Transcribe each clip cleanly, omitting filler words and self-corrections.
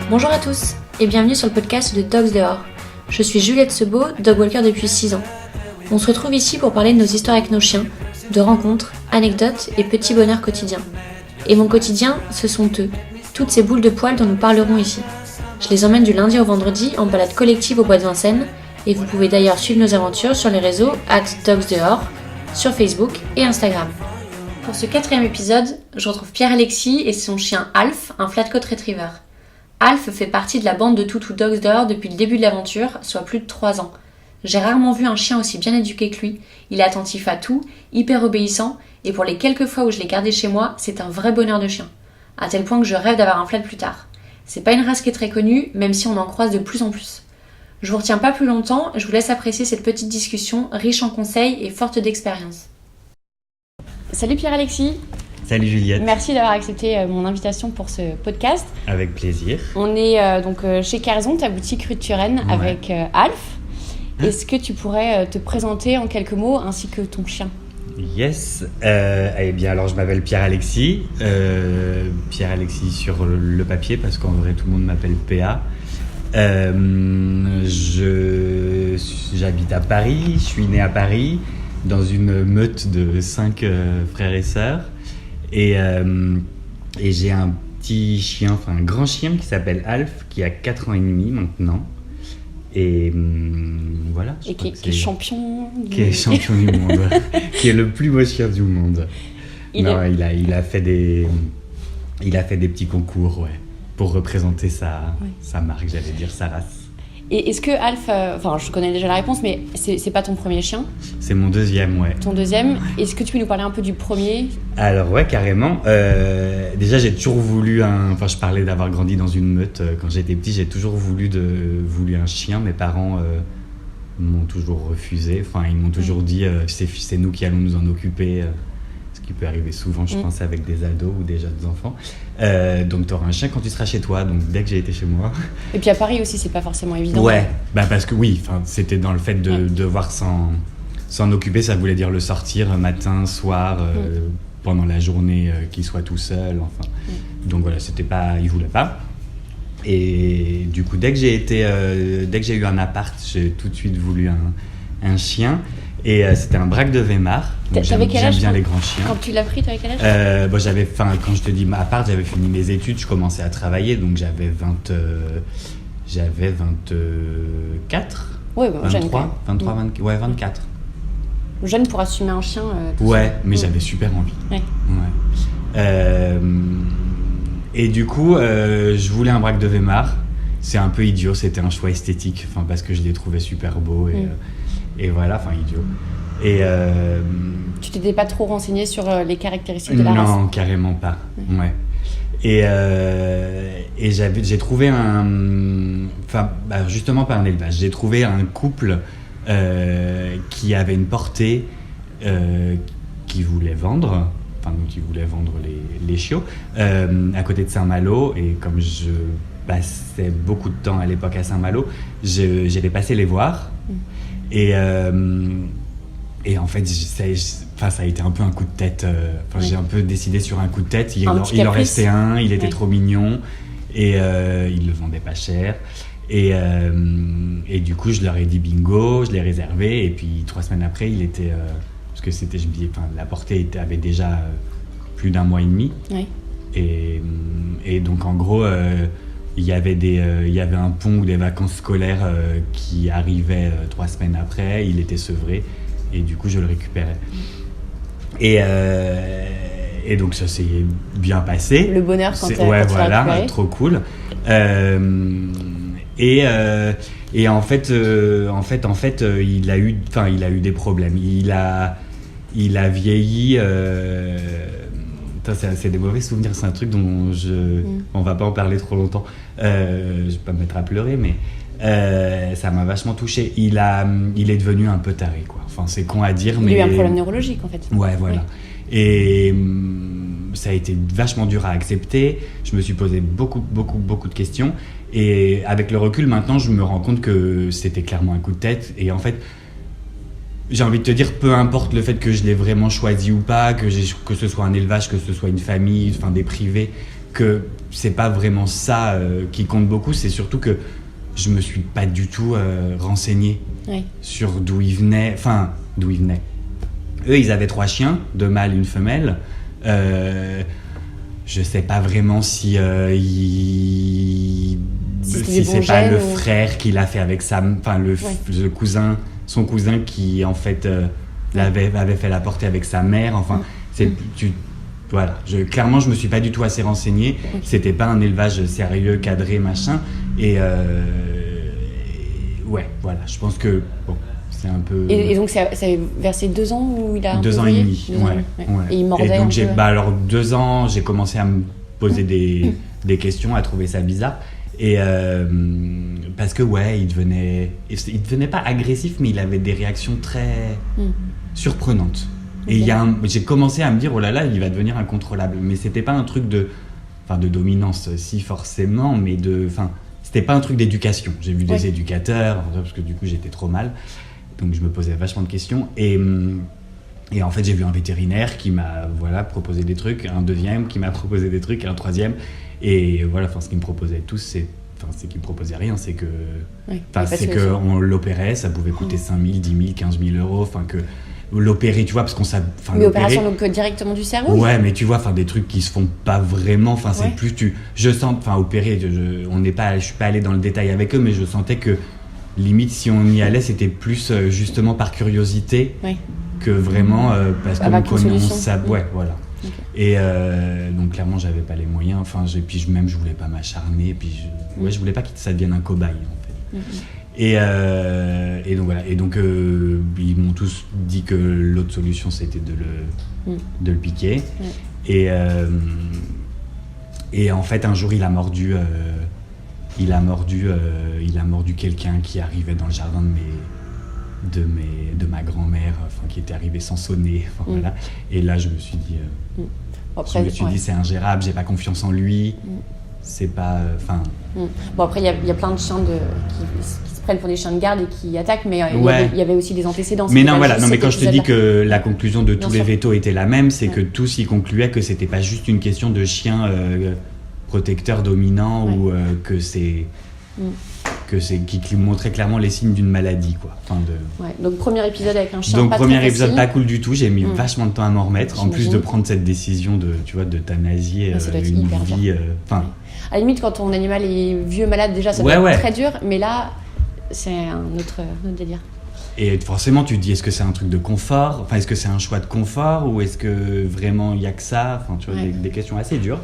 Bonjour à tous et bienvenue sur le podcast de Dogs Dehors. Je suis Juliette Sebeau, dog walker depuis 6 ans. On se retrouve ici pour parler de nos histoires avec nos chiens, de rencontres, anecdotes et petits bonheurs quotidiens. Et mon quotidien, ce sont eux, toutes ces boules de poils dont nous parlerons ici. Je les emmène du lundi au vendredi en balade collective au bois de Vincennes et vous pouvez d'ailleurs suivre nos aventures sur les réseaux @dogsdehors, sur Facebook et Instagram. Pour ce 4e épisode, je retrouve Pierre-Alexis et son chien Alf, un flat-coat retriever. Alf fait partie de la bande de Toutou Dogs Dehors depuis le début de l'aventure, soit plus de 3 ans. J'ai rarement vu un chien aussi bien éduqué que lui. Il est attentif à tout, hyper obéissant, et pour les quelques fois où je l'ai gardé chez moi, c'est un vrai bonheur de chien. À tel point que je rêve d'avoir un flat plus tard. C'est pas une race qui est très connue, même si on en croise de plus en plus. Je vous retiens pas plus longtemps, je vous laisse apprécier cette petite discussion riche en conseils et forte d'expérience. Salut Pierre-Alexis. Salut Juliette. Merci d'avoir accepté mon invitation pour ce podcast. Avec plaisir. On est chez Carzon, ta boutique rue de Turenne, Ouais. avec Alf. Est-ce que tu pourrais te présenter en quelques mots ainsi que ton chien ? Yes. Eh bien, alors je m'appelle Pierre-Alexis. Pierre-Alexis sur le papier, parce qu'en vrai, tout le monde m'appelle PA. J'habite à Paris. Je suis né à Paris, dans une meute de 5 frères et sœurs. Et j'ai un petit chien, un grand chien qui s'appelle Alf, qui a 4 ans et demi maintenant. Et voilà. Et qui est champion Qui est champion du monde, qui est le plus beau chien du monde. Il a fait des petits concours, ouais, pour représenter sa marque, j'allais dire sa race. Et est-ce que Alf, je connais déjà la réponse, mais c'est pas ton premier chien ? C'est mon deuxième, ouais. Ton deuxième. Est-ce que tu peux nous parler un peu du premier ? Alors ouais, carrément. Déjà, j'ai toujours voulu je parlais d'avoir grandi dans une meute. Quand j'étais petit, j'ai toujours voulu un chien. Mes parents m'ont toujours refusé. Ils m'ont toujours dit c'est nous qui allons nous en occuper. Ce qui peut arriver souvent, je pense, avec des ados ou des jeunes enfants. Donc, tu auras un chien quand tu seras chez toi. Donc, dès que j'ai été chez moi. Et puis à Paris aussi, c'est pas forcément évident. Ouais, parce que oui, c'était dans le fait de devoir s'en occuper. Ça voulait dire le sortir matin, soir, pendant la journée, qu'il soit tout seul. Donc voilà, il voulait pas. Et du coup, dès que j'ai eu un appart, j'ai tout de suite voulu un chien. Et c'était un braque de Weimar. T'avais quel âge, j'aime bien les grands chiens. Quand tu l'as pris, t'avais quel âge ? Quand je te dis à part, j'avais fini mes études, je commençais à travailler, donc j'avais 24. Ouais, 23, jeune. 23, 24. Ouais, 24. Jeune pour assumer un chien. Ouais, mais j'avais super envie. Ouais. Et du coup, je voulais un braque de Weimar. C'est un peu idiot, c'était un choix esthétique, parce que je les trouvais super beaux et voilà, idiot. Et tu t'étais pas trop renseigné sur les caractéristiques de la race ? Non, carrément pas. Ouais. Et j'ai trouvé justement par un élevage, j'ai trouvé un couple qui avait une portée, qui voulait vendre. Donc ils voulaient vendre les chiots à côté de Saint-Malo, et comme je passais beaucoup de temps à l'époque à Saint-Malo, j'allais passer les voir. Et en fait, ça a été un peu un coup de tête. J'ai un peu décidé sur un coup de tête. Il en restait un, il était trop mignon, et il le vendait pas cher. Et du coup, je leur ai dit bingo, je l'ai réservé, et puis 3 semaines après, il était... parce que la portée avait déjà plus d'1 mois et demi. Ouais. Et donc, en gros... il y avait un pont ou des vacances scolaires qui arrivaient 3 semaines après. Il était sevré et du coup je le récupérais. Et donc ça s'est bien passé. Le bonheur quand tu l'as récupéré. Trop cool. Et en fait, il a eu des problèmes. Il a vieilli. C'est des mauvais souvenirs, c'est un truc dont on va pas en parler trop longtemps. Je vais pas me mettre à pleurer, mais ça m'a vachement touché. Il est devenu un peu taré, quoi. C'est con à dire, mais... Il a eu un problème neurologique, en fait. Ouais, voilà. Oui. Et ça a été vachement dur à accepter. Je me suis posé beaucoup de questions. Et avec le recul, maintenant, je me rends compte que c'était clairement un coup de tête. Et en fait, j'ai envie de te dire, peu importe le fait que je l'ai vraiment choisi ou pas, que ce soit un élevage, que ce soit une famille, des privés, que c'est pas vraiment ça qui compte beaucoup, c'est surtout que je me suis pas du tout renseigné sur d'où ils venaient. Eux, ils avaient 3 chiens, 2 mâles, 1 femelle. Je sais pas vraiment si c'est pas le frère qui l'a fait avec le cousin, son cousin qui en fait avait fait la portée avec sa mère. Enfin, voilà. Clairement, je me suis pas du tout assez renseigné. C'était pas un élevage sérieux, cadré, machin. Et voilà. Je pense que c'est un peu. Et donc, ça avait versé 2 ans où il a. 2 ans et demi. Et il mordait. Et donc, 2 ans, j'ai commencé à me poser des questions, à trouver ça bizarre. Et parce que il devenait pas agressif, mais il avait des réactions très surprenantes. Et j'ai commencé à me dire, oh là là, il va devenir incontrôlable. Mais c'était pas un truc de dominance, si forcément, mais c'était pas un truc d'éducation. J'ai vu des éducateurs, parce que du coup j'étais trop mal, donc je me posais vachement de questions. Et en fait, j'ai vu un vétérinaire qui m'a proposé des trucs, un deuxième qui m'a proposé des trucs, et un troisième. Et voilà, ce qu'ils me proposaient tous, c'est qu'ils me proposaient rien, c'est que on l'opérait, ça pouvait coûter 5 000, 10 000, 15 000 euros, que l'opérer, tu vois, parce qu'on mais opération donc directement du cerveau. Ouais, mais tu vois, des trucs qui se font pas vraiment. C'est plus opérer. Je suis pas allé dans le détail avec eux, mais je sentais que limite si on y allait, c'était plus justement par curiosité que vraiment parce qu'on commence ça. Ouais, voilà. Okay. Et donc clairement, j'avais pas les moyens. Puis même, je voulais pas m'acharner. Puis je voulais pas que ça devienne un cobaye en fait. Et donc voilà. Et donc ils m'ont tous dit que l'autre solution c'était de le piquer. Et en fait un jour il a mordu quelqu'un qui arrivait dans le jardin de ma grand-mère, qui était arrivé sans sonner. Voilà. Et là je me suis dit c'est ingérable, j'ai pas confiance en lui. C'est pas. Bon, après, il y a plein de chiens qui se prennent pour des chiens de garde et qui attaquent, mais il y avait aussi des antécédents. Mais mais quand je te dis que la conclusion de tous les vétos était la même, c'est que tous y concluaient que c'était pas juste une question de chien protecteur dominant ou que c'est. Qui montrait clairement les signes d'une maladie, quoi. Donc premier épisode avec un chien. Donc premier épisode pas cool du tout. J'ai mis vachement de temps à m'en remettre. En plus de prendre cette décision d'euthanasier une vie. À la limite, quand ton animal est vieux, malade, déjà ça doit être très dur. Mais là, c'est un autre délire. Et forcément, tu te dis, est-ce que c'est un truc de confort ? Est-ce que c'est un choix de confort ou est-ce que vraiment il y a que ça ? Tu vois, des questions assez dures.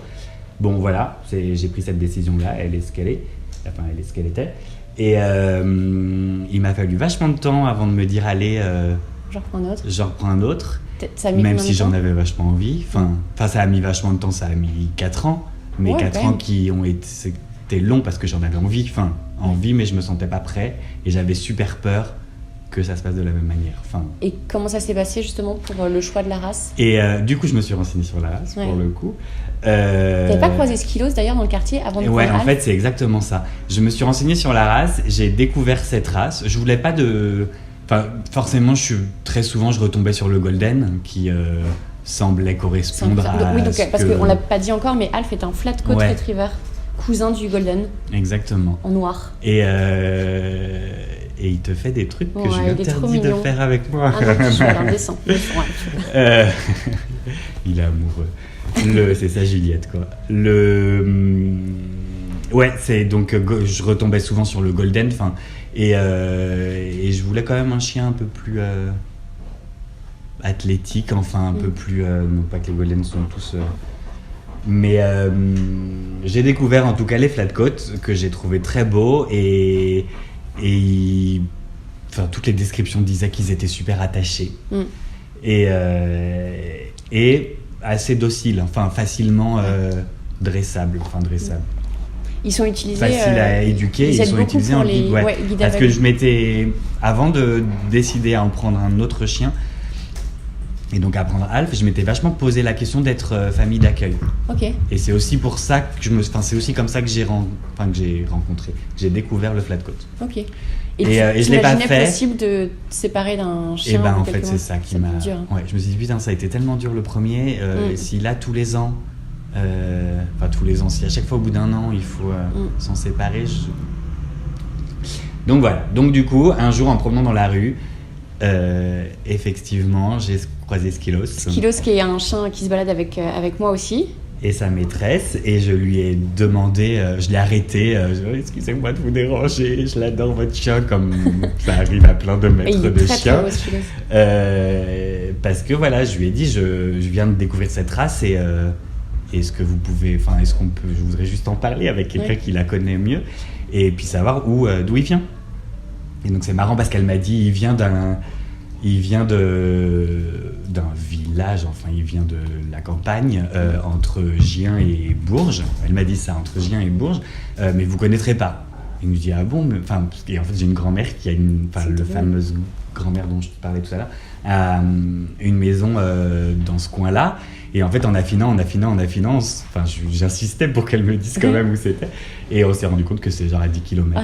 Bon, voilà, j'ai pris cette décision-là. Elle est ce qu'elle est. Elle est ce qu'elle était. Et il m'a fallu vachement de temps avant de me dire allez j'en reprends un autre. Ça a mis même si j'en avais vachement envie. Ça a mis vachement de temps, ça a mis 4 ans. Mais 4 ans qui ont été... C'était long parce que j'en avais envie, mais je me sentais pas prêt. Et j'avais super peur que ça se passe de la même manière. Et comment ça s'est passé justement pour le choix de la race ? Et du coup, je me suis renseigné sur la race pour le coup. T'avais pas croisé Skilos d'ailleurs dans le quartier avant de en fait, c'est exactement ça. Je me suis renseigné sur la race, j'ai découvert cette race. Je voulais pas de... forcément, très souvent, je retombais sur le Golden qui semblait correspondre à... Oui, parce qu'on l'a pas dit encore, mais Alf est un flat coat retriever, cousin du Golden. Exactement. En noir. Et il te fait des trucs que je lui interdis de faire avec moi. Ah non, je suis indécent. Il est amoureux. C'est ça, Juliette, quoi. C'est donc je retombais souvent sur le Golden, et je voulais quand même un chien un peu plus athlétique, un peu plus. Non pas que les Golden sont tous. Mais j'ai découvert en tout cas les flatcoats que j'ai trouvé très beaux et toutes les descriptions disaient qu'ils étaient super attachés et assez dociles, facilement dressables. Ils sont utilisés faciles à éduquer, ils sont utilisés en guide, parce que je m'étais, avant de décider à en prendre un autre chien et donc à prendre Alf, je m'étais vachement posé la question d'être famille d'accueil. Et c'est aussi pour ça que c'est aussi comme ça que j'ai découvert le flatcoat. Et je l'ai pas fait. Possible de te séparer d'un chien. Et en fait, c'est ça qui m'a. Dur. Je me suis dit putain, ça a été tellement dur le premier. Si là tous les ans, Enfin, tous les ans, si à chaque fois au bout d'un an, il faut s'en séparer. Donc voilà. Donc du coup, un jour, en promenant dans la rue, effectivement, j'ai croisé Skilos. Skilos, qui est un chien qui se balade avec moi aussi. Et sa maîtresse, et je lui ai demandé, je l'ai arrêté, excusez-moi de vous déranger, je l'adore votre chien, comme ça arrive à plein de maîtres de chiens. Parce que voilà, je lui ai dit, je viens de découvrir cette race et est-ce que vous pouvez, enfin, est-ce qu'on peut, je voudrais juste en parler avec quelqu'un qui la connaît mieux et puis savoir d'où il vient. Et donc c'est marrant parce qu'elle m'a dit, il vient d'un village, enfin il vient de la campagne, entre Gien et Bourges. Elle m'a dit ça, entre Gien et Bourges, mais vous connaîtrez pas. Il me dit ah bon, enfin et en fait j'ai une grand-mère qui a la fameuse grand-mère dont je te parlais tout à l'heure, a une maison dans ce coin-là. Et en fait, en affinant, j'insistais pour qu'elle me dise quand même où c'était. Et on s'est rendu compte que c'est genre à 10 km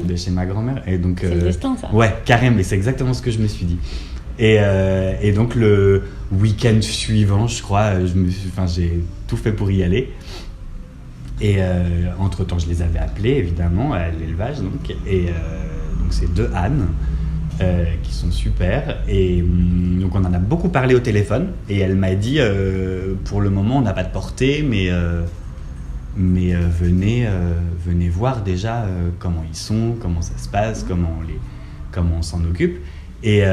de chez ma grand-mère. Et donc, c'est le destin, ça. Ouais, carrément. Et c'est exactement ce que je me suis dit. Et donc, le week-end suivant, je crois, j'ai tout fait pour y aller. Et entre-temps, je les avais appelés, évidemment, à l'élevage. Donc c'est 2 ânes. Qui sont super et donc on en a beaucoup parlé au téléphone et elle m'a dit pour le moment on n'a pas de portée mais venez voir déjà comment ils sont, comment ça se passe, comment on s'en occupe et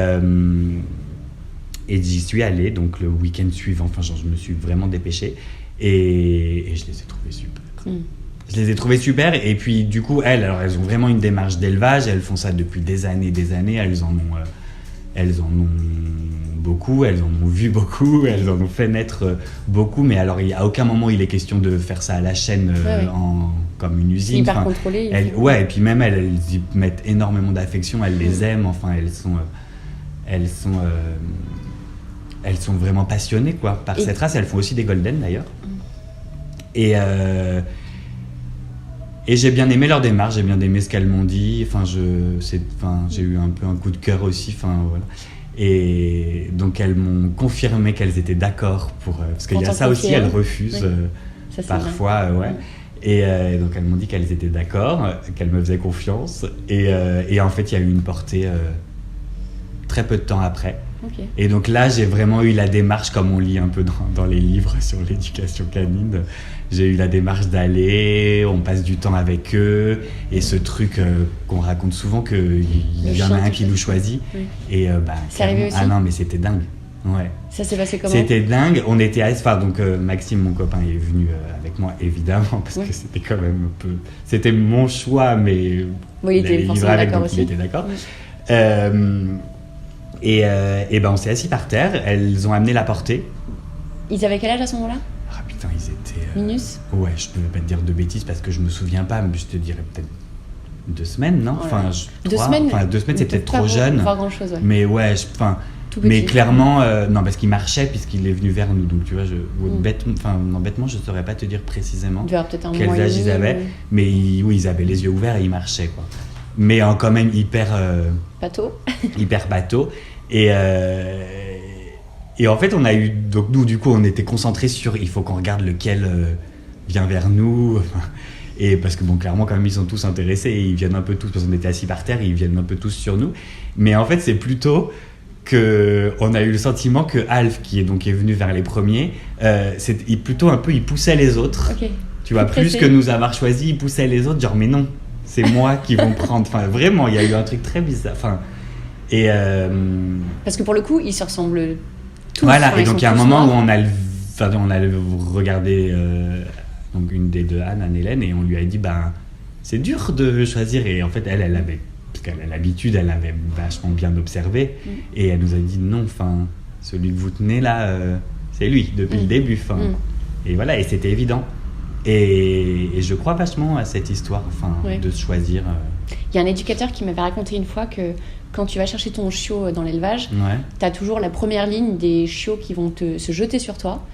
j'y suis allé donc le week-end suivant, je me suis vraiment dépêché et je les ai trouvés super. Je les ai trouvées super et puis du coup elles ont vraiment une démarche d'élevage, elles font ça depuis des années, elles en ont beaucoup, elles en ont vu beaucoup, elles en ont fait naître beaucoup, mais alors à aucun moment il est question de faire ça à la chaîne comme une usine. C'est hyper contrôlé. Et puis même elles y mettent énormément d'affection, elles les aiment, elles sont vraiment passionnées par cette race, elles font aussi des golden d'ailleurs. Et j'ai bien aimé leur démarche, j'ai bien aimé ce qu'elles m'ont dit. J'ai eu un peu un coup de cœur aussi. Voilà. Et donc elles m'ont confirmé qu'elles étaient d'accord parce qu'il y a ça aussi, elles refusent ça, parfois. Et donc elles m'ont dit qu'elles étaient d'accord, qu'elles me faisaient confiance. Et en fait, il y a eu une portée très peu de temps après. Okay. Et donc là, j'ai vraiment eu la démarche, comme on lit un peu dans les livres sur l'éducation canine. J'ai eu la démarche d'aller, on passe du temps avec eux, et ce truc qu'on raconte souvent qu'il y en a un qui nous choisit. Oui. Et c'est arrivé aussi. Ah non, mais c'était dingue. Ouais. Ça s'est passé comment ? C'était dingue. On était donc Maxime, mon copain, est venu avec moi évidemment parce que c'était quand même un peu. C'était mon choix, mais il était forcément d'accord aussi. Il était d'accord. Et on s'est assis par terre. Elles ont amené la portée. Ils avaient quel âge à ce moment-là ? Ah putain, ils étaient. Minus ? Ouais, je ne peux pas te dire de bêtises parce que je me souviens pas, mais je te dirais peut-être 2 semaines, non ? Ouais. 2 semaines, c'est peut-être trop jeune. Pas grand-chose, ouais. Mais ouais, mais clairement, non, parce qu'il marchait puisqu'il est venu vers nous. Donc tu vois, bêtement, je saurais pas te dire précisément quel âge ils avaient. Mais ils avaient les yeux ouverts et ils marchaient, quoi. Mais quand même hyper bateau. Et en fait, on a eu. Donc, nous, du coup, on était concentrés sur il faut qu'on regarde lequel vient vers nous. Et parce que, clairement, quand même, ils sont tous intéressés et ils viennent un peu tous. Parce qu'on était assis par terre, ils viennent un peu tous sur nous. Mais en fait, c'est plutôt qu'on a eu le sentiment que Alf, qui est venu vers les premiers, il poussait les autres. Okay. Tu vois, plus que nous avoir choisis, il poussait les autres, genre, mais non, c'est moi qui vont prendre. Vraiment, il y a eu un truc très bizarre. Parce que pour le coup, ils se ressemblent tous. Voilà, et donc il y a un moment où on a regardé donc une des 2 Anne Hélène, et on lui a dit c'est dur de choisir. Et en fait, elle avait, parce qu'elle a l'habitude, elle avait vachement bien observé, et elle nous a dit non, celui que vous tenez là, c'est lui depuis le début. Et voilà, et c'était évident. Et je crois vachement à cette histoire, de se choisir. Il y a un éducateur qui m'avait raconté une fois que quand tu vas chercher ton chiot dans l'élevage, tu as toujours la première ligne des chiots qui vont se jeter sur toi,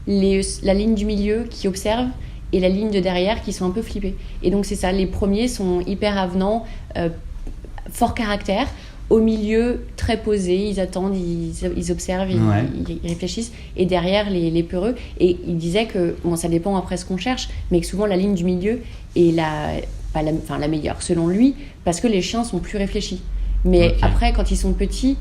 la ligne du milieu qui observe et la ligne de derrière qui sont un peu flippés. Et donc c'est ça, les premiers sont hyper avenants, fort caractère, Au milieu, très posés, ils attendent, ils observent, ils réfléchissent. Et derrière, les peureux. Et il disait que, ça dépend après ce qu'on cherche, mais que souvent la ligne du milieu est la meilleure, selon lui, parce que les chiens sont plus réfléchis. Mais après, quand ils sont petits,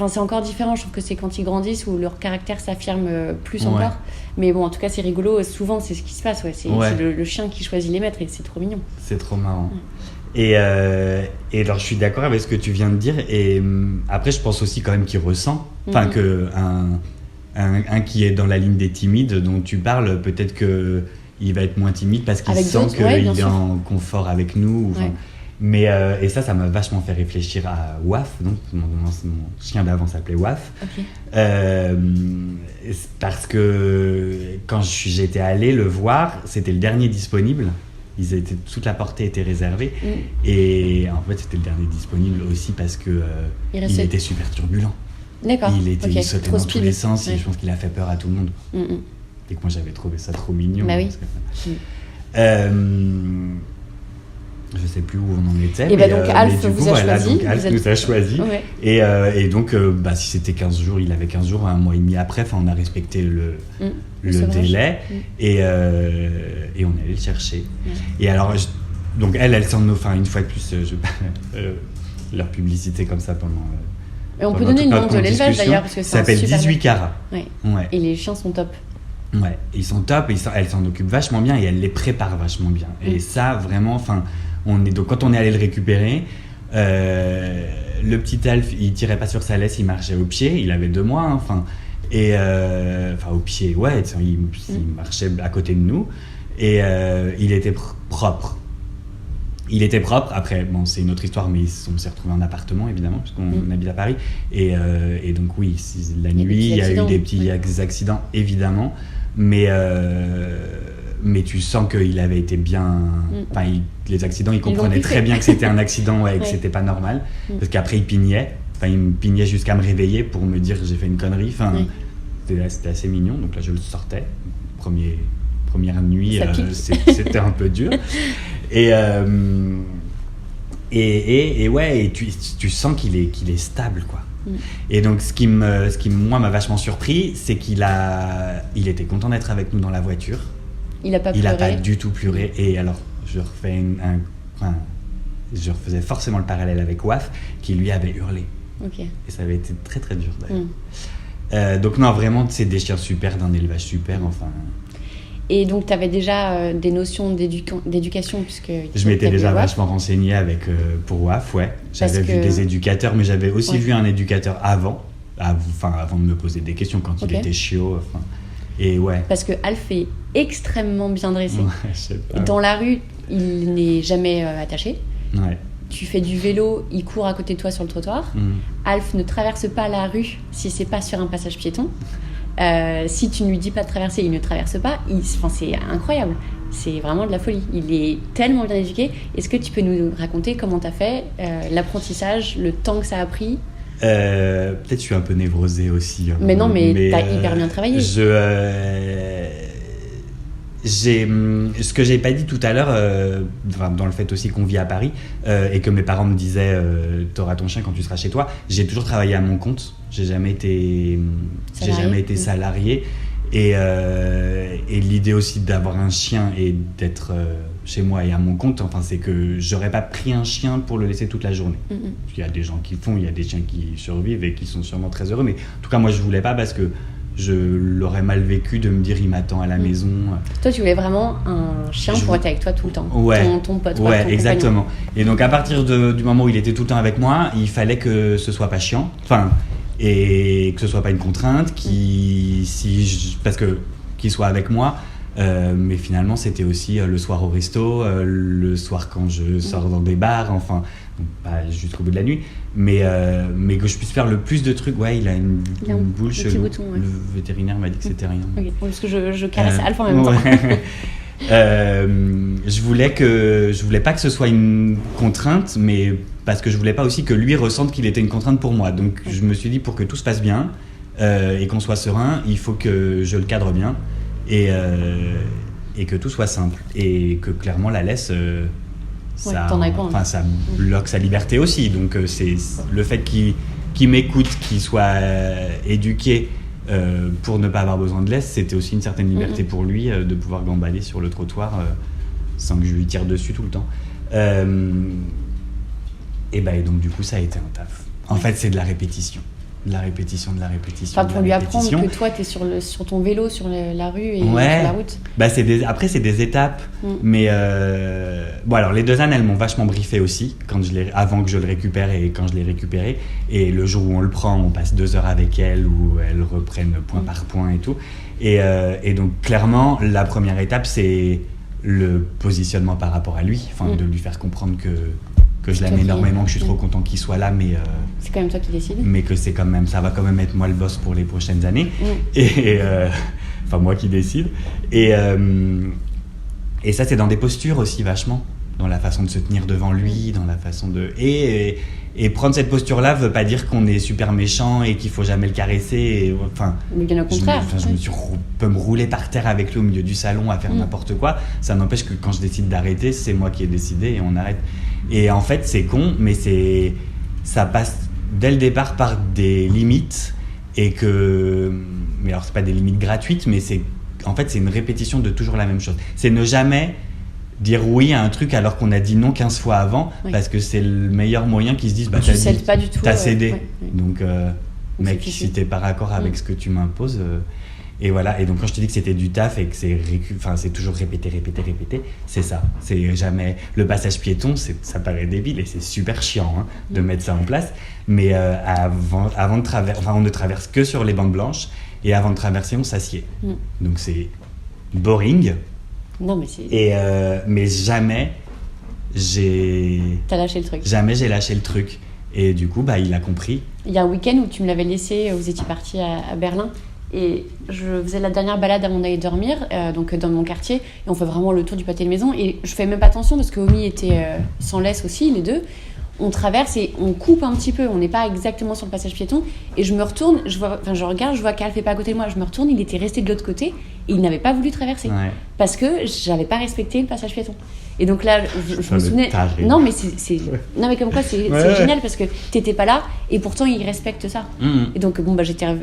c'est encore différent. Je trouve que c'est quand ils grandissent où leur caractère s'affirme plus encore. Mais bon, en tout cas, c'est rigolo. Souvent, c'est ce qui se passe. C'est le chien qui choisit les maîtres et c'est trop mignon. C'est trop marrant. Et alors, je suis d'accord avec ce que tu viens de dire. Et après, je pense aussi quand même qu'il ressent. Enfin, un qui est dans la ligne des timides dont tu parles, peut-être qu'il va être moins timide parce qu'il sent qu'il est en confort avec nous. Mais et ça m'a vachement fait réfléchir à Waf. Donc mon chien d'avant s'appelait Waf. Parce que quand j'étais allé le voir, c'était le dernier disponible. Toute la portée était réservée. Et en fait, c'était le dernier disponible aussi parce que il était super turbulent. D'accord. Il sautait dans tous les sens et je pense qu'il a fait peur à tout le monde. Et que moi, j'avais trouvé ça trop mignon. Bah oui. Je sais plus où on en était. Et donc Alf vous a choisi. Donc Alf nous a choisi. Et donc, si c'était 15 jours, il avait 15 jours, un mois et demi après. On a respecté le délai. Et on est allé le chercher. Et alors, donc elle s'en offre, une fois de plus, leur publicité comme ça pendant. Et on peut donner le nom de l'élevage d'ailleurs, parce que ça s'appelle 18 carats. Et les chiens sont top. Ouais, ils sont top, elle s'en occupe vachement bien et elle les prépare vachement bien. Et ça, vraiment, donc quand on est allé le récupérer, le petit Alf, il tirait pas sur sa laisse, il marchait au pied, il avait 2 mois, au pied, il marchait à côté de nous et il était propre. Il était propre. Après, c'est une autre histoire, mais on s'est retrouvé en appartement, évidemment, puisqu'on habite à Paris. Et donc, oui, la nuit, il y a eu des petits accidents, évidemment. Mais tu sens qu'il avait été bien. Les accidents, il comprenait très bien que c'était un accident et que c'était pas normal. Parce qu'après, il pignait. Il me pignait jusqu'à me réveiller pour me dire que j'ai fait une connerie. C'était assez mignon. Donc là, je le sortais. Première nuit, c'était un peu dur. Et tu sens qu'il est stable, quoi. Et donc ce qui moi m'a vachement surpris, c'est qu'il était content d'être avec nous dans la voiture. Il a pas du tout pleuré. Et alors je refaisais forcément le parallèle avec Waf, qui lui avait hurlé. Et ça avait été très très dur d'ailleurs. Donc non, vraiment, c'est des chiens super, d'un élevage super, Et donc, tu avais déjà des notions d'éducation puisque je m'étais déjà vachement renseigné pour WAF, J'avais vu des éducateurs, mais j'avais aussi vu un éducateur avant de me poser des questions quand il était chiot. Parce que Alf est extrêmement bien dressé. Dans la rue, il n'est jamais attaché. Tu fais du vélo, il court à côté de toi sur le trottoir. Alf ne traverse pas la rue si c'est pas sur un passage piéton. Si tu ne lui dis pas de traverser, il ne traverse pas. C'est incroyable. C'est vraiment de la folie. Il est tellement bien éduqué. Est-ce que tu peux nous raconter comment tu as fait l'apprentissage, le temps que ça a pris? Peut-être que je suis un peu névrosé aussi. Mais non, mais tu as hyper bien travaillé. Ce que j'ai pas dit tout à l'heure, dans le fait aussi qu'on vit à Paris et que mes parents me disaient t'auras ton chien quand tu seras chez toi, j'ai toujours travaillé à mon compte. J'ai jamais été salarié et l'idée aussi d'avoir un chien et d'être chez moi et à mon compte, c'est que j'aurais pas pris un chien pour le laisser toute la journée. Il y a des gens qui le font, il y a des chiens qui survivent et qui sont sûrement très heureux, mais en tout cas moi je voulais pas parce que je l'aurais mal vécu de me dire il m'attend à la maison. Toi, tu voulais vraiment un chien pour être avec toi tout le temps. Ton pote, ton exactement. Et donc à partir du moment où il était tout le temps avec moi, il fallait que ce soit pas chiant. Et que ce soit pas une contrainte, parce que qu'il soit avec moi. Mais finalement, c'était aussi le soir au resto, le soir quand je sors dans des bars, pas jusqu'au bout de la nuit, mais que je puisse faire le plus de trucs. Il a une boule chelou. Le vétérinaire m'a dit que c'était rien. Parce que je caresse Alf en même temps. Je voulais pas que ce soit une contrainte, mais parce que je voulais pas aussi que lui ressente qu'il était une contrainte pour moi. Donc je me suis dit, pour que tout se passe bien et qu'on soit serein, il faut que je le cadre bien et que tout soit simple et que clairement la laisse ça bloque sa liberté aussi. Donc c'est le fait qu'il m'écoute, qu'il soit éduqué pour ne pas avoir besoin de laisse, c'était aussi une certaine liberté pour lui de pouvoir gambader sur le trottoir sans que je lui tire dessus tout le temps. Et donc du coup ça a été un taf. En fait c'est de la répétition. De la répétition. Enfin, pour lui apprendre que toi, t'es sur ton vélo, sur la rue et sur la route. Après, c'est des étapes. Mais alors, les 2 ânes, elles m'ont vachement briefé aussi, avant que je le récupère et quand je l'ai récupéré. Et le jour où on le prend, on passe 2 heures avec elles, où elles reprennent point par point et tout. Et donc, clairement, la première étape, c'est le positionnement par rapport à lui. De lui faire comprendre que je l'aime énormément, que je suis trop content qu'il soit là, mais c'est quand même toi qui décides. Mais que ça va quand même être moi le boss pour les prochaines années. Et moi qui décide. Et ça, c'est dans des postures aussi vachement, dans la façon de se tenir devant lui, dans la façon de et prendre cette posture-là veut pas dire qu'on est super méchant et qu'il faut jamais le caresser. Mais bien au contraire. Je peux me rouler par terre avec lui au milieu du salon à faire n'importe quoi. Ça n'empêche que quand je décide d'arrêter, c'est moi qui ai décidé et on arrête. Et en fait, c'est con, mais ça passe dès le départ par des limites mais alors c'est pas des limites gratuites, mais c'est une répétition de toujours la même chose. C'est ne jamais dire oui à un truc alors qu'on a dit non 15 fois avant, parce que c'est le meilleur moyen qu'ils se disent tu cèdes pas du tout. T'as cédé. Donc mec, si t'es pas raccord avec ce que tu m'imposes. Et voilà, et donc quand je te dis que c'était du taf et que c'est toujours répéter, c'est ça. C'est jamais le passage piéton, ça paraît débile et c'est super chiant de mettre ça en place. Mais avant de traverser, on ne traverse que sur les bandes blanches et avant de traverser, on s'assied. Donc c'est boring. Non, mais mais jamais t'as lâché le truc. Jamais j'ai lâché le truc. Et du coup, il a compris. Il y a un week-end où tu me l'avais laissé, vous étiez parti à Berlin. Et je faisais la dernière balade avant d'aller dormir, donc dans mon quartier, et on fait vraiment le tour du pâté de maison. Et je fais même pas attention parce que Omi était sans laisse aussi, les deux. On traverse et on coupe un petit peu, on n'est pas exactement sur le passage piéton. Et je me retourne, je regarde, je vois qu'Al fait pas à côté de moi. Je me retourne, il était resté de l'autre côté et il n'avait pas voulu traverser parce que j'avais pas respecté le passage piéton. Et donc là, je me souvenais. Non, mais non, mais comme quoi, c'est génial parce que t'étais pas là et pourtant il respecte ça. Et donc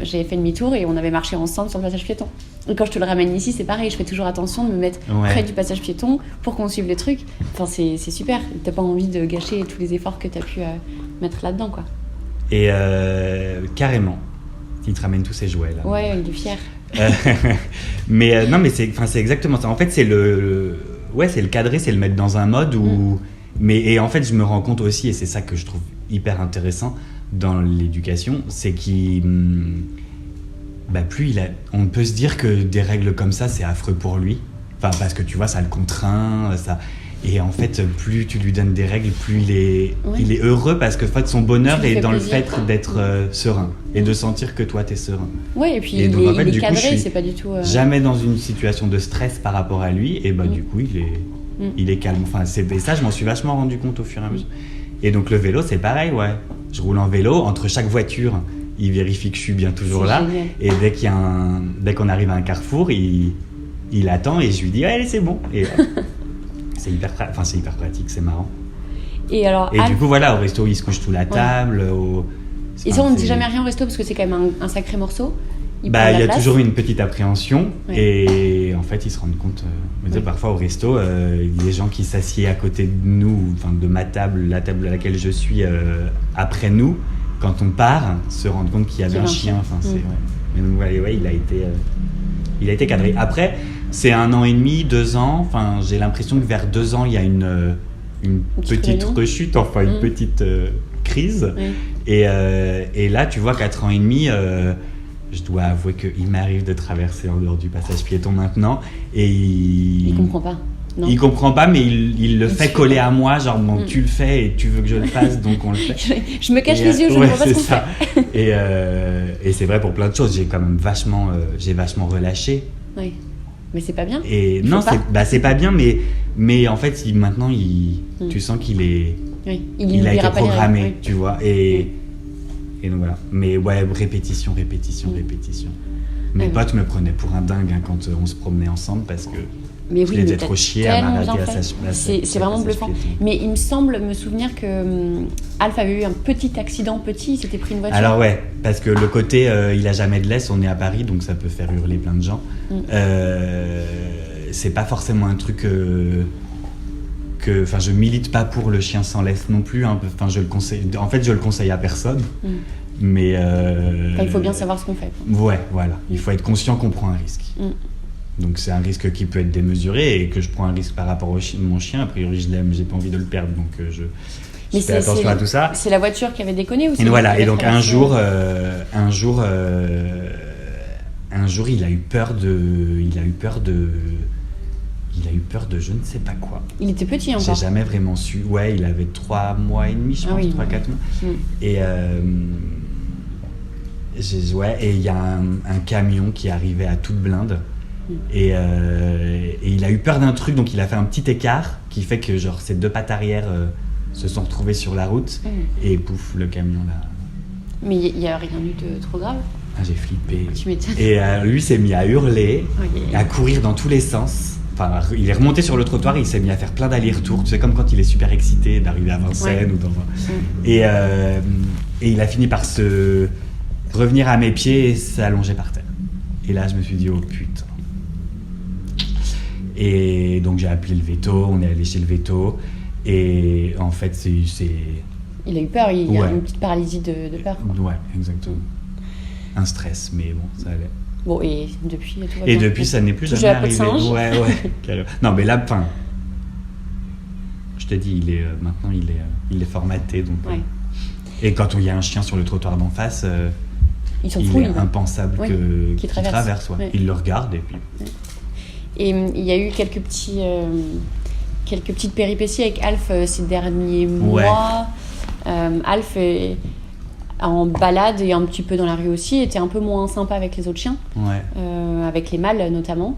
j'avais fait demi-tour et on avait marché ensemble sur le passage piéton. Et quand je te le ramène ici, c'est pareil, je fais toujours attention de me mettre près du passage piéton pour qu'on suive le truc. Enfin, c'est super. T'as pas envie de gâcher tous les efforts que t'as pu mettre là-dedans, quoi. Et carrément, il te ramène tous ses jouets là. Ouais, il est fier. Mais non, mais c'est exactement ça. En fait, c'est le cadrer, c'est le mettre dans un mode où. Et en fait, je me rends compte aussi, et c'est ça que je trouve hyper intéressant dans l'éducation, c'est qu'il. On peut se dire que des règles comme ça, c'est affreux pour lui. Enfin, parce que tu vois, ça le contraint, ça. Et en fait, plus tu lui donnes des règles, plus il est heureux parce que en fait, son bonheur est dans le fait d'être serein et de sentir que toi, t'es serein. Oui, et puis il est cadré, c'est pas du tout. Jamais dans une situation de stress par rapport à lui, et du coup, il est calme. Enfin, et ça, je m'en suis vachement rendu compte au fur et à mesure. Et donc, le vélo, c'est pareil, Je roule en vélo, entre chaque voiture, il vérifie que je suis bien toujours là. Génial. Et dès qu'on arrive à un carrefour, il attend et je lui dis allez, c'est bon. Et c'est hyper pratique, c'est marrant. Et du coup, voilà, au resto, il se couche sous la table. Et ça, on ne dit jamais rien au resto parce que c'est quand même un sacré morceau. Il y a toujours une petite appréhension. Et en fait, ils se rendent compte. Parfois, au resto, il y a des gens qui s'assiedent à côté de nous, de ma table, la table à laquelle je suis, après nous. Quand on part, se rendre compte qu'il y avait un chien. Mais donc, il a été cadré. Après, c'est 1 an et demi, 2 ans. J'ai l'impression que vers 2 ans, il y a une petite rechute, une petite crise. Oui. Et là, tu vois, 4 ans et demi, je dois avouer qu'il m'arrive de traverser en dehors du passage piéton maintenant. Et il comprend pas. Non. Il comprend pas, mais il le fait coller à moi, genre tu le fais et tu veux que je le fasse, donc on le fait. Je me cache les yeux, je ne vois pas ce qu'on fait. Et c'est vrai pour plein de choses, j'ai quand même vachement relâché. Oui, mais c'est pas bien. Et non, c'est pas bien, mais en fait, maintenant, tu sens qu'il est, il a été programmé, tu vois. Et donc voilà. Mais répétition. Mes potes me prenaient pour un dingue quand on se promenait ensemble parce que Mais je oui, l'ai mais trop chié à m'arrêter à sa c'est vraiment bluffant. Mais il me semble me souvenir que Alf avait eu un petit accident il s'était pris une voiture. Alors ouais, parce que le côté il a jamais de laisse, on est à Paris, donc ça peut faire hurler plein de gens. C'est pas forcément un truc enfin, je milite pas pour le chien sans laisse non plus. Hein. Enfin, je le conseille à personne. Mais il faut bien savoir ce qu'on fait. Ouais, voilà. Il faut être conscient qu'on prend un risque. Donc c'est un risque qui peut être démesuré et que je prends un risque par rapport au mon chien. A priori, je l'aime, j'ai pas envie de le perdre, donc je fais attention à tout ça. C'est la voiture qui avait déconné aussi. Et voilà. Et donc un jour, il a eu peur de je ne sais pas quoi. Il était petit encore. J'ai jamais vraiment su. Ouais, il avait 3 mois et demi, je pense, 3-4 mois. Et il y a un camion qui arrivait à toute blinde. Et il a eu peur d'un truc, donc il a fait un petit écart qui fait que genre ses 2 pattes arrière se sont retrouvées sur la route et pouf, le camion là. Mais il n'y a rien eu de trop grave. Ah, j'ai flippé. Tu m'étonnes. Et lui s'est mis à hurler, à courir dans tous les sens. Enfin, il est remonté sur le trottoir et il s'est mis à faire plein d'allers-retours. Tu sais, comme quand il est super excité d'arriver à Vincennes ou dans et il a fini par se revenir à mes pieds et s'allonger par terre. Et là, je me suis dit, oh putain. Et donc, j'ai appelé le veto, on est allé chez le veto. Et en fait, c'est... Il a eu peur, il y a une petite paralysie de peur. Ouais, exactement. Un stress, mais bon, ça allait. Bon, et depuis, tout va et bien. depuis, ça n'est plus Toujours jamais la peau de arrivé. singe. Ouais. Non, mais là, enfin, je te dis, maintenant, il est formaté, donc. Ouais. Et quand il y a un chien sur le trottoir d'en face, il est impensable qu'il traverse. Ouais. Il le regarde et puis. Et il y a eu quelques petites péripéties avec Alf ces derniers mois. Alf en balade et un petit peu dans la rue aussi, était un peu moins sympa avec les autres chiens, avec les mâles notamment.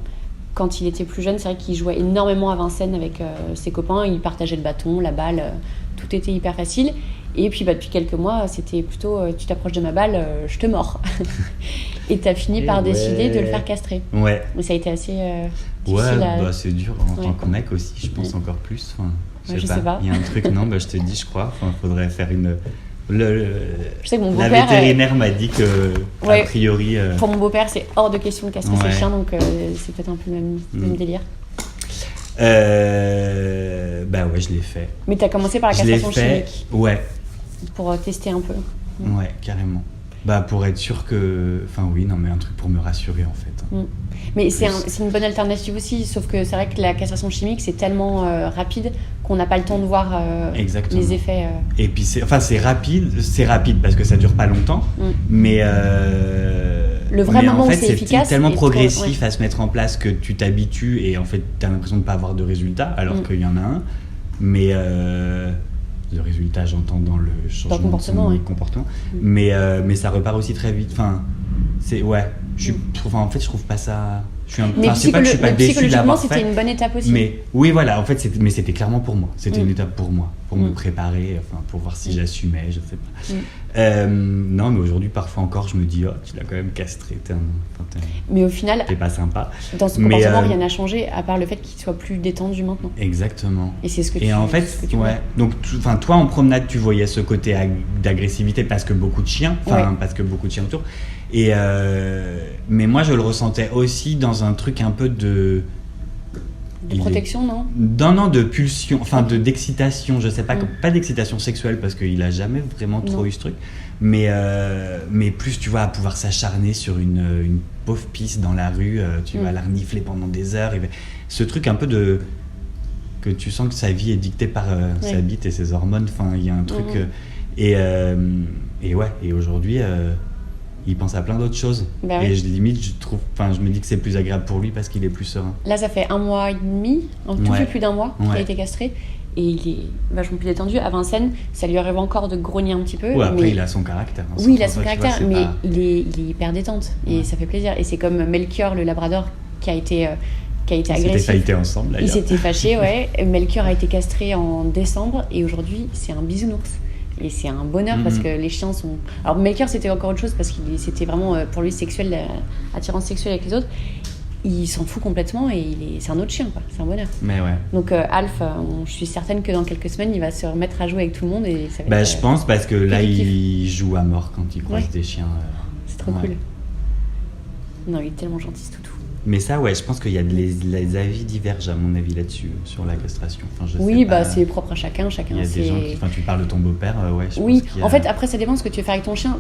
Quand il était plus jeune, c'est vrai qu'il jouait énormément à Vincennes avec ses copains, il partageait le bâton, la balle, tout était hyper facile. Et puis depuis quelques mois, c'était plutôt tu t'approches de ma balle, je te mords. Et t'as fini par décider de le faire castrer. Ouais. Mais ça a été assez difficile c'est dur en tant que mec aussi, je pense encore plus. Enfin, je sais pas. Il y a un truc, je te dis, je crois. Enfin, faudrait faire une. Je sais que mon la beau-père, vétérinaire m'a dit que, a priori. Pour mon beau-père, c'est hors de question de castrer ses chiens, donc c'est peut-être un peu le même délire. Je l'ai fait. Mais t'as commencé par la castration chimique. Ouais. Pour tester un peu. Ouais, carrément. Pour être sûr que. Enfin, oui, non, mais un truc pour me rassurer en fait. Mais c'est une bonne alternative aussi, sauf que c'est vrai que la castration chimique, c'est tellement rapide qu'on n'a pas le temps de voir les effets. Et puis, c'est rapide parce que ça dure pas longtemps, mais. Le vrai moment où c'est efficace. C'est tellement progressif à se mettre en place que tu t'habitues et en fait, tu as l'impression de ne pas avoir de résultat, alors qu'il y en a un. Mais. Le résultat, j'entends dans le changement de comportement. Mais ça repart aussi très vite. Enfin, c'est je trouve pas ça. C'est pas que je suis pas déçu de l'avoir fait. C'était une bonne étape aussi. Mais oui, voilà. En fait, c'était clairement pour moi. C'était une étape pour moi, pour me préparer, pour voir si j'assumais, je sais pas. Non, mais aujourd'hui, parfois encore, je me dis, oh, tu l'as quand même castré. Mais au final, t'es pas sympa. Dans ce comportement, rien n'a changé à part le fait qu'il soit plus détendu maintenant. Exactement. Et c'est ce que tu. Et en fait, donc, toi, en promenade, tu voyais ce côté d'agressivité parce que beaucoup de chiens, parce que beaucoup de chiens autour. Et mais moi je le ressentais aussi dans un truc un peu de protection, non, de pulsion, d'excitation, je sais pas, pas d'excitation sexuelle parce qu'il a jamais vraiment trop eu ce truc, mais plus tu vois, à pouvoir s'acharner sur une pauvre pisse dans la rue, tu vas la renifler pendant des heures, et ce truc un peu que tu sens que sa vie est dictée par sa bite et ses hormones, il y a un truc et aujourd'hui il pense à plein d'autres choses. Et je me dis que c'est plus agréable pour lui parce qu'il est plus serein. Là, ça fait 1 mois et demi, un tout peu plus d'1 mois qu'il a été castré. Et il est vachement plus détendu. À Vincennes, ça lui arrive encore de grogner un petit peu. Après, il a son caractère. Oui, il a son caractère, mais il est hyper détente. Et ça fait plaisir. Et c'est comme Melchior, le labrador, qui a été agressif. Ils s'étaient fightés ensemble, d'ailleurs. Ils s'étaient fâchés, Melchior a été castré en décembre. Et aujourd'hui, c'est un bisounours. Et c'est un bonheur parce que les chiens sont... Alors Melchior, c'était encore autre chose parce que c'était vraiment pour lui sexuel, attirance sexuelle avec les autres. il s'en fout complètement et c'est un autre chien, quoi. C'est un bonheur. Mais ouais. Donc Alf, je suis certaine que dans quelques semaines, il va se remettre à jouer avec tout le monde et ça va être, Je pense parce que là, effectif. il joue à mort quand il croise Ouais. des chiens. C'est trop cool. Non, il est tellement gentil, ce toutou. Mais ça, ouais, je pense qu'il y a les avis divergent à mon avis là-dessus, sur la castration. Enfin, je Oui, sais pas. c'est propre à chacun. Il y a des gens qui... Enfin, tu parles de ton beau-père, ouais, je Oui, pense qu'il y a... en fait, après, ça dépend de ce que tu veux faire avec ton chien.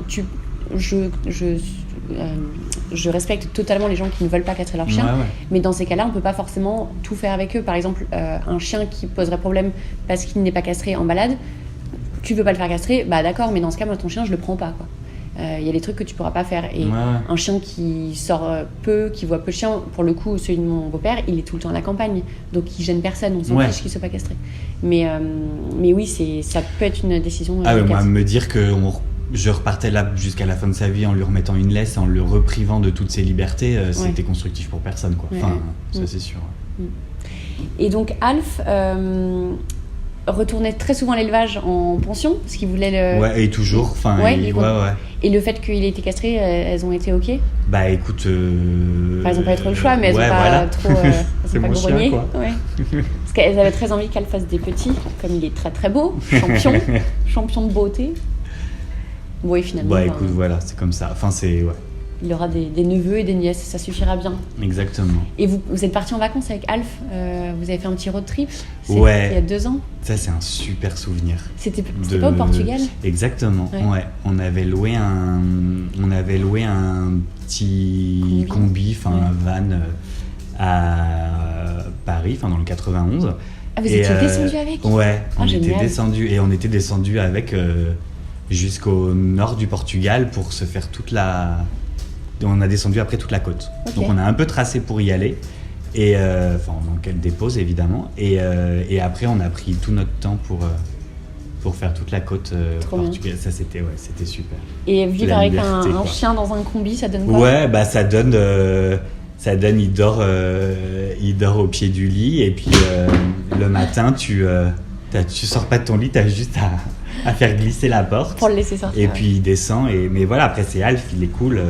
Je respecte totalement les gens qui ne veulent pas castrer leur chien, Ouais. mais dans ces cas-là, on peut pas forcément tout faire avec eux. Par exemple, un chien qui poserait problème parce qu'il n'est pas castré en balade, tu veux pas le faire castrer, bah d'accord, mais dans ce cas, moi, ton chien, je le prends pas, quoi. Il y a des trucs que tu pourras pas faire. Et un chien qui sort peu, qui voit peu de chiens, pour le coup, celui de mon beau-père, il est tout le temps à la campagne, donc il gêne personne, on s'en fiche qu'il soit pas castré. Mais oui, ça peut être une décision. Moi, me dire que je repartais là jusqu'à la fin de sa vie en lui remettant une laisse, en le reprivant de toutes ses libertés, c'était constructif pour personne, quoi. Enfin, ça c'est sûr. Et donc Alf retournait très souvent à l'élevage en pension, parce qu'il voulait le... Ouais, et toujours. Enfin, Et le fait qu'il ait été castré, elles ont été ok. Bah écoute... Enfin, elles n'ont pas eu trop le choix, mais elles n'ont pas trop... c'est mon chien, quoi. Ouais. Parce qu'elles avaient très envie qu'Alf fasse des petits, comme il est très très beau, champion de beauté. Bon, et finalement... Bah écoute, voilà, c'est comme ça. Enfin, c'est... Ouais. Il aura des neveux et des nièces, ça suffira bien. Exactement. Et vous êtes partis en vacances avec Alf, vous avez fait un petit road trip, il y a 2 ans. Ça, c'est un super souvenir. C'était pas au Portugal? Exactement, ouais. On avait loué un petit combi, enfin un van à Paris, enfin dans le 91. Ah, vous étiez descendu avec? Ouais, on était génial. descendu et on était descendu avec jusqu'au nord du Portugal pour se faire on a descendu après toute la côte. Okay. Donc on a un peu tracé pour y aller. Et enfin, on manquait des pauses évidemment. Et après, on a pris tout notre temps pour faire toute la côte portugaise. Ça, c'était super. Et vivre avec un chien dans un combi, ça donne quoi? Ouais, bah ça donne, il dort au pied du lit. Et puis le matin, tu sors pas de ton lit, t'as juste à faire glisser la porte. Pour le laisser sortir. Et puis il descend. Mais voilà, après c'est Alf, il est cool.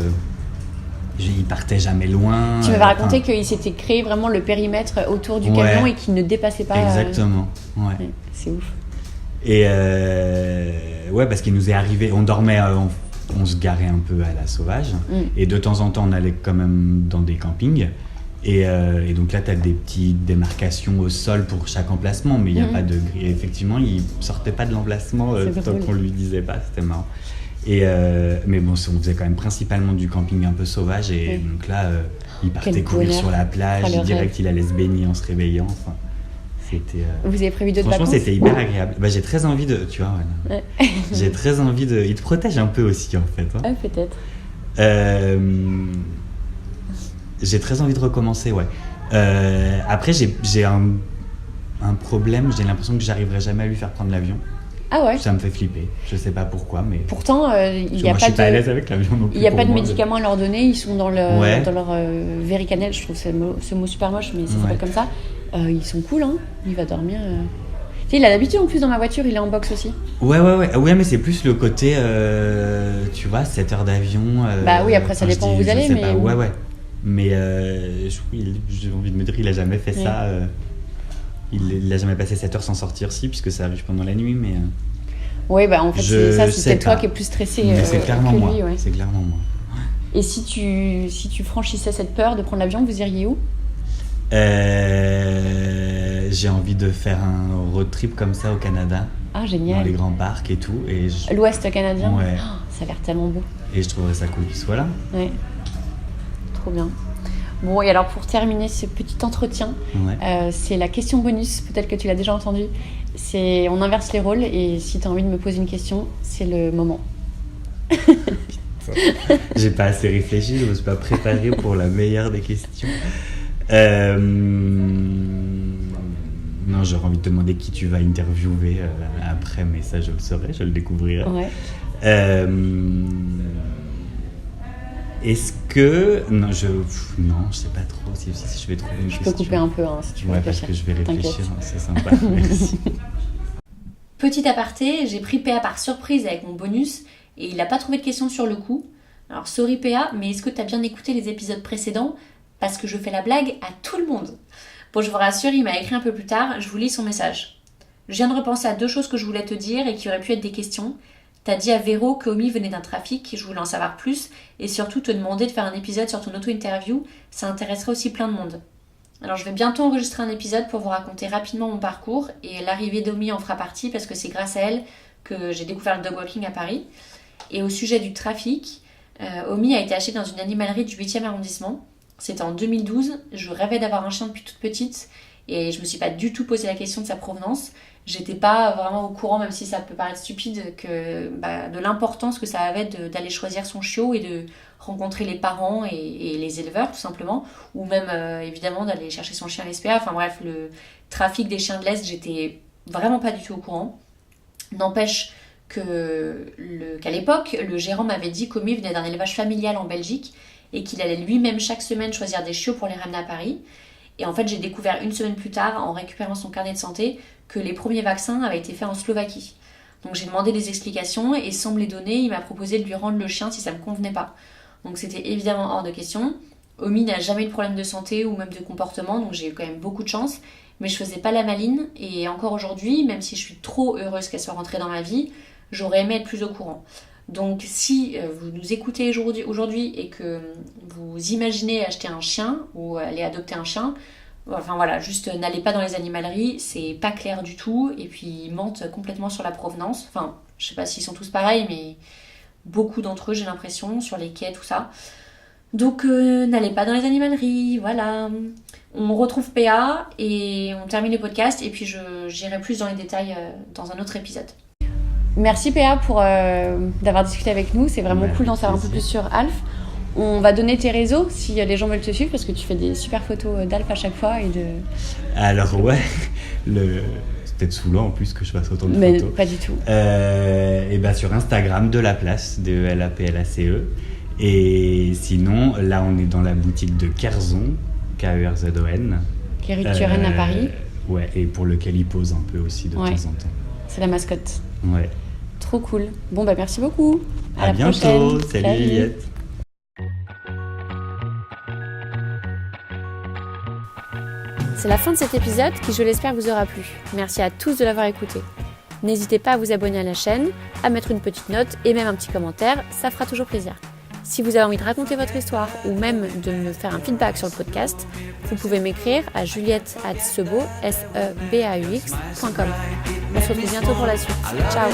Il partait jamais loin. Tu m'avais raconté qu'il s'était créé vraiment le périmètre autour du camion et qu'il ne dépassait pas. Exactement, ouais. C'est ouf. Et parce qu'il nous est arrivé, on dormait, on se garait un peu à la sauvage. Et de temps en temps, on allait quand même dans des campings. Et donc là, tu as des petites démarcations au sol pour chaque emplacement, mais il n'y a pas de grille. Et effectivement, il sortait pas de l'emplacement tant qu'on lui disait pas, c'était marrant. Mais bon, on faisait quand même principalement du camping un peu sauvage et donc là il partait courir sur la plage, direct il allait se baigner en se réveillant. Enfin, c'était, vous avez prévu d'autres vacances? Franchement, c'était hyper agréable. J'ai très envie de, tu vois, voilà. J'ai très envie de. Il te protège un peu aussi en fait. Hein. Peut-être. J'ai très envie de recommencer, ouais. Après, j'ai un problème. J'ai l'impression que j'arriverai jamais à lui faire prendre l'avion. Ah ouais. Ça me fait flipper. Je sais pas pourquoi, mais. Pourtant, il n'y a moi, je suis pas à l'aise avec l'avion non plus. Il n'y a pas de médicaments à leur donner. Ils sont dans leur Vericanel. Je trouve ce mot super moche, mais ça s'appelle comme ça. Ils sont cool, hein. Il va dormir. Tu sais, il a l'habitude en plus dans ma voiture. Il est en box aussi. Ouais, mais c'est plus le côté, tu vois, 7 heures d'avion. Bah oui, après ça dépend où vous allez, mais. Ouais. Mais j'ai envie de me dire, il a jamais fait ça. Il a jamais passé 7 heures sans sortir, puisque ça arrive pendant la nuit, mais... Oui, bah en fait, c'est peut-être toi qui es plus stressé c'est clairement que lui. Moi. Ouais. C'est clairement moi. Et si tu franchissais cette peur de prendre l'avion, vous iriez où? J'ai envie de faire un road trip comme ça au Canada. Ah, génial. Dans les grands parcs et tout. L'Ouest canadien? Ouais. Oh, ça a l'air tellement beau. Et je trouverais ça cool qu'il soit là. Ouais. Trop bien. Bon, et alors pour terminer ce petit entretien, c'est la question bonus, peut-être que tu l'as déjà entendu. On inverse les rôles et si tu as envie de me poser une question, c'est le moment. J'ai pas assez réfléchi, je me suis pas préparé pour la meilleure des questions. Non, j'aurais envie de te demander qui tu vas interviewer après, mais ça je le saurai, je le découvrirai. Ouais. Est-ce que... Non, je sais pas trop si je vais trouver une question. Je peux couper un peu si tu veux réfléchir. Parce que je vais réfléchir, c'est sympa. Merci. Petit aparté, j'ai pris PA par surprise avec mon bonus et il n'a pas trouvé de questions sur le coup. Alors sorry PA, mais est-ce que tu as bien écouté les épisodes précédents? parce que je fais la blague à tout le monde. Bon, je vous rassure, il m'a écrit un peu plus tard, je vous lis son message. Je viens de repenser à 2 choses que je voulais te dire et qui auraient pu être des questions. T'as dit à Véro que Omi venait d'un trafic, je voulais en savoir plus, et surtout te demander de faire un épisode sur ton auto-interview, ça intéresserait aussi plein de monde. Alors je vais bientôt enregistrer un épisode pour vous raconter rapidement mon parcours, et l'arrivée d'Omi en fera partie parce que c'est grâce à elle que j'ai découvert le dog walking à Paris. Et au sujet du trafic, Omi a été achetée dans une animalerie du 8e arrondissement. C'était en 2012, je rêvais d'avoir un chien depuis toute petite, et je me suis pas du tout posé la question de sa provenance. J'étais pas vraiment au courant, même si ça peut paraître stupide, de l'importance que ça avait d'aller choisir son chiot et de rencontrer les parents et les éleveurs tout simplement, ou même évidemment d'aller chercher son chien à l'SPA. Enfin bref, le trafic des chiens de l'Est, j'étais vraiment pas du tout au courant. N'empêche qu'à l'époque, le gérant m'avait dit qu'Omi venait d'un élevage familial en Belgique et qu'il allait lui-même chaque semaine choisir des chiots pour les ramener à Paris. Et en fait, j'ai découvert une semaine plus tard, en récupérant son carnet de santé, que les premiers vaccins avaient été faits en Slovaquie. Donc j'ai demandé des explications et sans me les donner, il m'a proposé de lui rendre le chien si ça ne me convenait pas. Donc c'était évidemment hors de question. Omi n'a jamais eu de problème de santé ou même de comportement, donc j'ai eu quand même beaucoup de chance. Mais je faisais pas la maline et encore aujourd'hui, même si je suis trop heureuse qu'elle soit rentrée dans ma vie, j'aurais aimé être plus au courant. Donc si vous nous écoutez aujourd'hui et que vous imaginez acheter un chien ou aller adopter un chien, enfin voilà, juste n'allez pas dans les animaleries, c'est pas clair du tout et puis ils mentent complètement sur la provenance. Enfin, je sais pas s'ils sont tous pareils, mais beaucoup d'entre eux j'ai l'impression, sur les quais, tout ça. Donc n'allez pas dans les animaleries, voilà. On retrouve PA et on termine le podcast et puis j'irai plus dans les détails dans un autre épisode. Merci PA pour d'avoir discuté avec nous, c'est vraiment cool d'en savoir un peu plus sur Alf. On va donner tes réseaux si les gens veulent te suivre parce que tu fais des super photos d'Alf à chaque fois. Alors ouais, c'est peut-être saoulant en plus que je fasse autant de photos. Mais pas du tout. Et ben sur Instagram de la place, de LAPLACE. Et sinon, là on est dans la boutique de Kerzon, KERZON. Qui est rue de Turenne à Paris. Ouais, et pour lequel il pose un peu aussi de temps en temps. C'est la mascotte. Ouais. Trop cool. Bon bah merci beaucoup. À bientôt. Prochaine. Salut Juliette. C'est la fin de cet épisode qui, je l'espère, vous aura plu. Merci à tous de l'avoir écouté. N'hésitez pas à vous abonner à la chaîne, à mettre une petite note et même un petit commentaire, ça fera toujours plaisir. Si vous avez envie de raconter votre histoire ou même de me faire un feedback sur le podcast, vous pouvez m'écrire à juliette@sebaux, sebaux.com. On se retrouve bientôt pour la suite. Ciao.